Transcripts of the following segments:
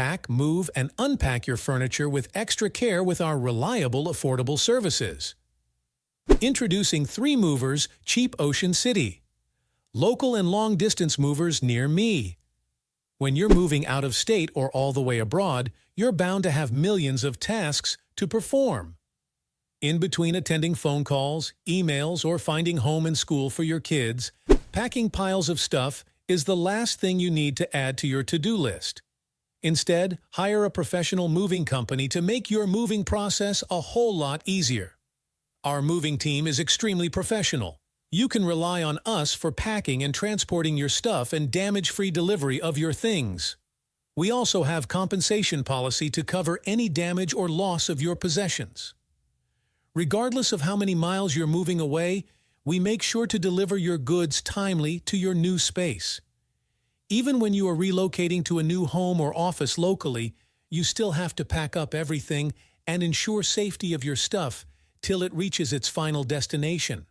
pack, move, and unpack your furniture with extra care with our reliable, affordable services. Introducing 3 movers, cheap Ocean City. Local and long-distance movers near me. When you're moving out of state or all the way abroad, you're bound to have millions of tasks to perform. In between attending phone calls, emails, or finding home and school for your kids, packing piles of stuff is the last thing you need to add to your to-do list. Instead, hire a professional moving company to make your moving process a whole lot easier. Our moving team is extremely professional. You can rely on us for packing and transporting your stuff and damage-free delivery of your things. We also have compensation policy to cover any damage or loss of your possessions. Regardless of how many miles you're moving away, we make sure to deliver your goods timely to your new space. Even when you are relocating to a new home or office locally, you still have to pack up everything and ensure safety of your stuff till it reaches its final destination.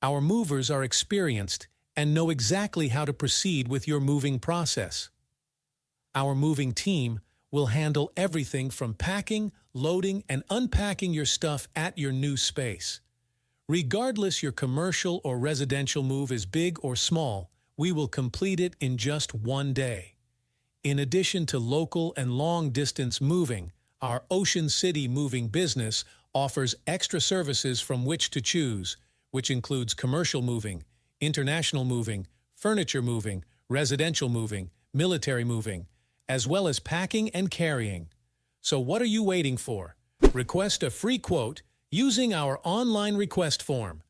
Our movers are experienced and know exactly how to proceed with your moving process. Our moving team will handle everything from packing, loading, and unpacking your stuff at your new space. Regardless your commercial or residential move is big or small, we will complete it in just 1 day. In addition to local and long-distance moving, our Ocean City moving business offers extra services from which to choose, which includes commercial moving, international moving, furniture moving, residential moving, military moving, as well as packing and carrying. So what are you waiting for? Request a free quote using our online request form.